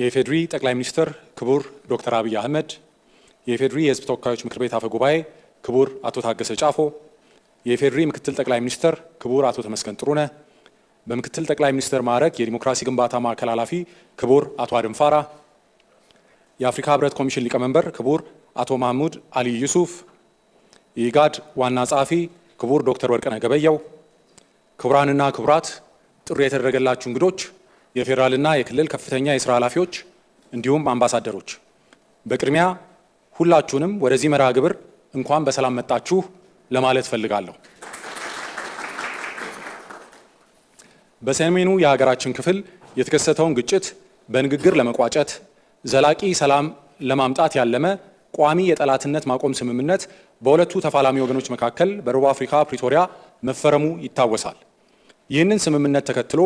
የኢፌዴሪ ጠቅላይ ሚኒስትር ክቡር ዶክተር አብይ አህመድ፣ የኢፌዴሪ የሕዝብ ተወካዮች ምክር ቤት አፈ ጉባኤ ክቡር አቶ ታገሰ ጫፎ፣ የኢፌዴሪ ምክትል ጠቅላይ ሚኒስትር ክቡር አቶ ተመስገን ጥሩነህ፣ በምክትል ጠቅላይ ሚኒስትር ማዕረግ የዲሞክራሲ ግንባታ ማዕከል ኃላፊ ክቡር አቶ አደም ፋራ፣ የአፍሪካ ህብረት ኮሚሽን ሊቀመንበር ክቡር አቶ መሐሙድ አሊ ዩሱፍ፣ የኢጋድ ዋና ጸሐፊ ክቡር ዶክተር ወርቅነህ ገበየሁ፣ ክቡራንና ክቡራት፣ ጥሪ የተደረገላችሁ እንግዶች፣ የፌዴራልና የክልል ከፍተኛ የስራ ኃላፊዎች እንዲሁም አምባሳደሮች፣ በቅድሚያ ሁላችሁንም ወደዚህ መርሃ ግብር እንኳን በሰላም መጣችሁ ለማለት ፈልጋለሁ። በሰሜኑ የሀገራችን ክፍል የተከሰተውን ግጭት በንግግር ለመቋጨት ዘላቂ ሰላም ለማምጣት ያለመ ቋሚ የጠላትነት ማቆም ስምምነት በሁለቱ ተፋላሚ ወገኖች መካከል በደቡብ አፍሪካ ፕሪቶሪያ መፈረሙ ይታወሳል። ይህንን ስምምነት ተከትሎ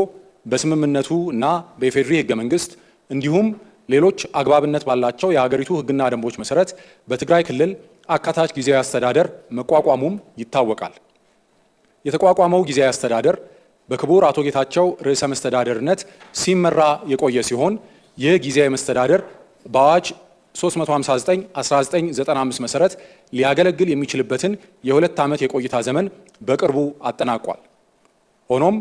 በስምምነቱ እና በኢፌዴሪ ህገ መንግስት እንዲሁም ሌሎች አግባብነት ባላቸው የሀገሪቱ ህግና ደንቦች መሰረት በትግራይ ክልል አካታች ጊዜያዊ አስተዳደር መቋቋሙም ይታወቃል። የተቋቋመው ጊዜያዊ አስተዳደር በክቡር አቶ ጌታቸው ርዕሰ መስተዳደርነት ሲመራ የቆየ ሲሆን ይህ ጊዜያዊ መስተዳደር በአዋጅ 359/1995 መሰረት ሊያገለግል የሚችልበትን የ2 ዓመት የቆይታ ዘመን በቅርቡ አጠናቋል። ሆኖም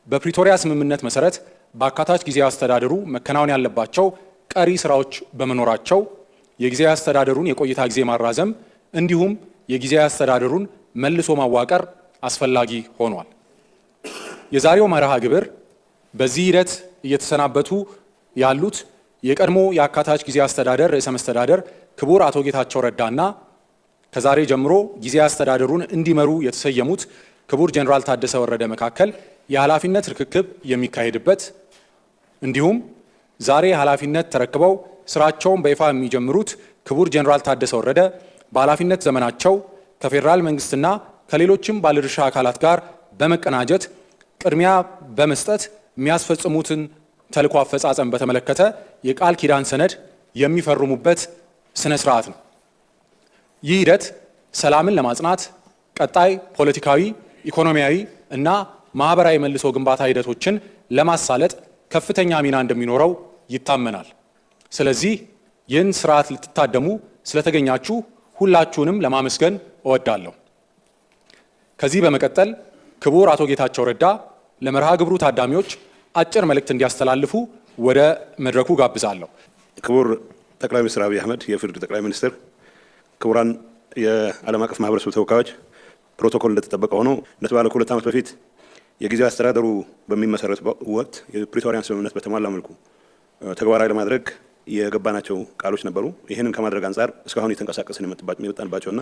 በፕሪቶሪያ ስምምነት መሰረት በአካታች ጊዜያዊ አስተዳደሩ መከናወን ያለባቸው ቀሪ ስራዎች በመኖራቸው የጊዜያዊ አስተዳደሩን የቆይታ ጊዜ ማራዘም እንዲሁም የጊዜያዊ አስተዳደሩን መልሶ ማዋቀር አስፈላጊ ሆኗል። የዛሬው መርሃ ግብር በዚህ ሂደት እየተሰናበቱ ያሉት የቀድሞ የአካታች ጊዜያዊ አስተዳደር ርዕሰ መስተዳደር ክቡር አቶ ጌታቸው ረዳና ከዛሬ ጀምሮ ጊዜያዊ አስተዳደሩን እንዲመሩ የተሰየሙት ክቡር ጀነራል ታደሰ ወረደ መካከል የኃላፊነት ርክክብ የሚካሄድበት እንዲሁም ዛሬ ኃላፊነት ተረክበው ስራቸውን በይፋ የሚጀምሩት ክቡር ጀነራል ታደሰ ወረደ በኃላፊነት ዘመናቸው ከፌዴራል መንግስትና ከሌሎችም ባለድርሻ አካላት ጋር በመቀናጀት ቅድሚያ በመስጠት የሚያስፈጽሙትን ተልዕኮ አፈጻጸም በተመለከተ የቃል ኪዳን ሰነድ የሚፈርሙበት ስነ ስርዓት ነው። ይህ ሂደት ሰላምን ለማጽናት ቀጣይ ፖለቲካዊ፣ ኢኮኖሚያዊ እና ማህበራዊ መልሶ ግንባታ ሂደቶችን ለማሳለጥ ከፍተኛ ሚና እንደሚኖረው ይታመናል። ስለዚህ ይህን ስርዓት ልትታደሙ ስለተገኛችሁ ሁላችሁንም ለማመስገን እወዳለሁ። ከዚህ በመቀጠል ክቡር አቶ ጌታቸው ረዳ ለመርሃ ግብሩ ታዳሚዎች አጭር መልእክት እንዲያስተላልፉ ወደ መድረኩ ጋብዛለሁ። ክቡር ጠቅላይ ሚኒስትር አብይ አህመድ፣ የፌዴራል ጠቅላይ ሚኒስትር፣ ክቡራን የዓለም አቀፍ ማህበረሰብ ተወካዮች፣ ፕሮቶኮል እንደተጠበቀ ሆኖ እንደተባለው ከ2 ዓመት በፊት የጊዜያዊ አስተዳደሩ በሚመሰረት ወቅት የፕሪቶሪያን ስምምነት በተሟላ መልኩ ተግባራዊ ለማድረግ የገባናቸው ቃሎች ነበሩ። ይህንን ከማድረግ አንጻር እስካሁን የተንቀሳቀስን የመጣንባቸውና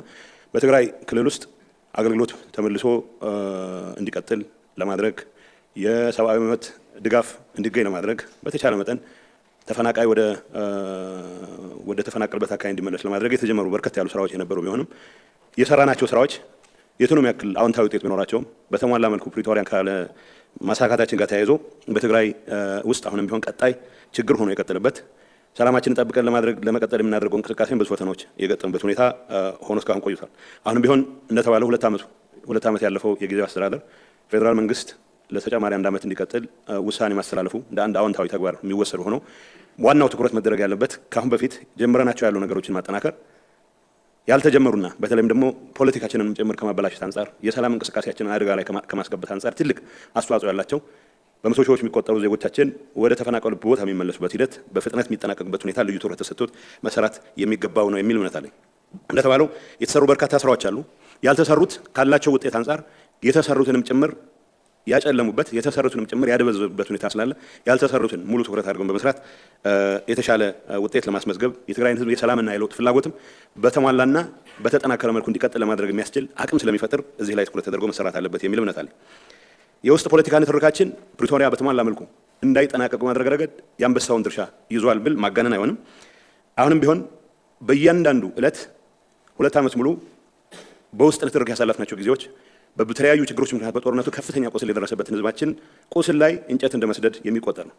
በትግራይ ክልል ውስጥ አገልግሎት ተመልሶ እንዲቀጥል ለማድረግ የሰብአዊ መብት ድጋፍ እንዲገኝ ለማድረግ በተቻለ መጠን ተፈናቃይ ወደ ተፈናቀለበት አካባቢ እንዲመለስ ለማድረግ የተጀመሩ በርከት ያሉ ስራዎች የነበሩ ቢሆንም የሰራናቸው ስራዎች የቱንም ያክል አዎንታዊ ውጤት ቢኖራቸውም በተሟላ መልኩ ፕሪቶሪያን ካለ ማሳካታችን ጋር ተያይዞ በትግራይ ውስጥ አሁንም ቢሆን ቀጣይ ችግር ሆኖ የቀጠለበት ሰላማችንን ጠብቀን ለመቀጠል የምናደርገው እንቅስቃሴን ብዙ ፈተናዎች የገጠሙበት ሁኔታ ሆኖ እስካሁን ቆይቷል። አሁንም ቢሆን እንደተባለው 2 ዓመት ያለፈው የጊዜያዊ አስተዳደር ፌዴራል መንግስት ለተጨማሪ 1 ዓመት እንዲቀጥል ውሳኔ ማስተላለፉ እንደ አንድ አዎንታዊ ተግባር የሚወሰድ ሆኖ ዋናው ትኩረት መደረግ ያለበት ከአሁን በፊት ጀምረናቸው ያሉ ነገሮችን ማጠናከር ያልተጀመሩና በተለይም ደግሞ ፖለቲካችንን ጭምር ከማበላሸት አንጻር የሰላም እንቅስቃሴያችንን አደጋ ላይ ከማስገባት አንጻር ትልቅ አስተዋጽኦ ያላቸው በመቶ ሺዎች የሚቆጠሩ ዜጎቻችን ወደ ተፈናቀሉበት ቦታ የሚመለሱበት ሂደት በፍጥነት የሚጠናቀቅበት ሁኔታ ልዩ ትኩረት ተሰጥቶት መሰራት የሚገባው ነው የሚል እምነት አለኝ። እንደተባለው የተሰሩ በርካታ ስራዎች አሉ። ያልተሰሩት ካላቸው ውጤት አንጻር የተሰሩትንም ጭምር ያጨለሙበት የተሰሩትንም ጭምር ያደበዘዙበት ሁኔታ ስላለ ያልተሰሩትን ሙሉ ትኩረት አድርገን በመስራት የተሻለ ውጤት ለማስመዝገብ የትግራይን ህዝብ የሰላምና የለውጥ ፍላጎትም በተሟላና በተጠናከረ መልኩ እንዲቀጥል ለማድረግ የሚያስችል አቅም ስለሚፈጥር እዚህ ላይ ትኩረት ተደርጎ መሰራት አለበት የሚል እምነት አለኝ። የውስጥ ፖለቲካ ንትርካችን ፕሪቶሪያ በተሟላ መልኩ እንዳይጠናቀቅ ማድረግ ረገድ የአንበሳውን ድርሻ ይዟል ብል ማጋነን አይሆንም። አሁንም ቢሆን በእያንዳንዱ ዕለት 2 ዓመት ሙሉ በውስጥ ንትርክ ያሳለፍናቸው ጊዜዎች በተለያዩ ችግሮች ምክንያት በጦርነቱ ከፍተኛ ቁስል የደረሰበትን ህዝባችን ቁስል ላይ እንጨት እንደመስደድ የሚቆጠር ነው።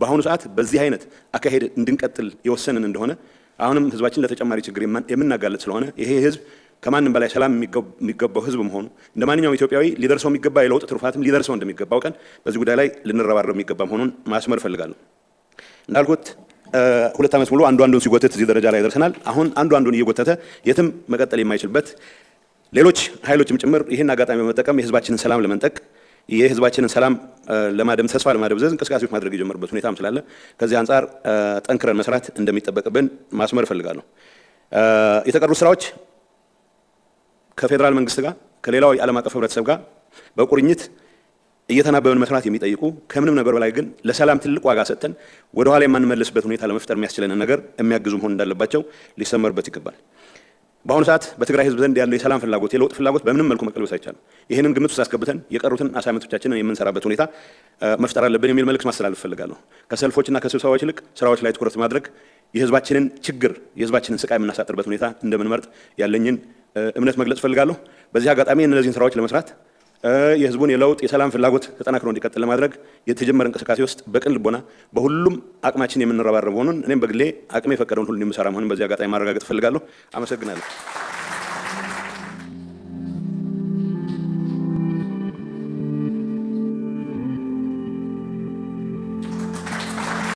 በአሁኑ ሰዓት በዚህ አይነት አካሄድ እንድንቀጥል የወሰንን እንደሆነ አሁንም ህዝባችን ለተጨማሪ ችግር የምናጋለጥ ስለሆነ ይሄ ህዝብ ከማንም በላይ ሰላም የሚገባው ህዝብ መሆኑ እንደ ማንኛውም ኢትዮጵያዊ ሊደርሰው የሚገባ የለውጥ ትሩፋትም ሊደርሰው እንደሚገባው ቀን በዚህ ጉዳይ ላይ ልንረባረብ የሚገባ መሆኑን ማስመር እፈልጋለሁ። እንዳልኩት 2 ዓመት ሙሉ አንዱን ሲጎተት እዚህ ደረጃ ላይ ደርሰናል። አሁን አንዱን እየጎተተ የትም መቀጠል የማይችልበት ሌሎች ኃይሎችም ጭምር ይህን አጋጣሚ በመጠቀም የህዝባችንን ሰላም ለመንጠቅ የህዝባችንን ሰላም ለማደም ተስፋ ለማደብዘዝ እንቅስቃሴዎች ማድረግ የጀመሩበት ሁኔታም ስላለ ከዚህ አንጻር ጠንክረን መስራት እንደሚጠበቅብን ማስመር እፈልጋለሁ። የተቀሩ ስራዎች ከፌዴራል መንግስት ጋር ከሌላው የዓለም አቀፍ ህብረተሰብ ጋር በቁርኝት እየተናበበን መስራት የሚጠይቁ ከምንም ነገር በላይ ግን ለሰላም ትልቅ ዋጋ ሰጥተን ወደ ኋላ የማንመለስበት ሁኔታ ለመፍጠር የሚያስችለንን ነገር የሚያግዙ መሆን እንዳለባቸው ሊሰመርበት ይገባል። በአሁኑ ሰዓት በትግራይ ህዝብ ዘንድ ያለው የሰላም ፍላጎት የለውጥ ፍላጎት በምንም መልኩ መቀልበስ አይቻልም። ይህንን ግምት ውስጥ አስገብተን የቀሩትን አሳይመንቶቻችንን የምንሰራበት ሁኔታ መፍጠር አለብን የሚል መልእክት ማስተላለፍ እፈልጋለሁ። ከሰልፎችና ከስብሰባዎች ይልቅ ስራዎች ላይ ትኩረት ማድረግ የህዝባችንን ችግር የህዝባችንን ስቃይ የምናሳጥርበት ሁኔታ እንደምንመርጥ ያለኝን እምነት መግለጽ እፈልጋለሁ። በዚህ አጋጣሚ እነዚህን ስራዎች ለመስራት የህዝቡን የለውጥ የሰላም ፍላጎት ተጠናክሮ እንዲቀጥል ለማድረግ የተጀመረ እንቅስቃሴ ውስጥ በቅን ልቦና በሁሉም አቅማችን የምንረባረብ መሆኑን እኔም በግሌ አቅሜ የፈቀደውን ሁሉ የምሰራ መሆኑን በዚህ አጋጣሚ ማረጋገጥ እፈልጋለሁ። አመሰግናለሁ።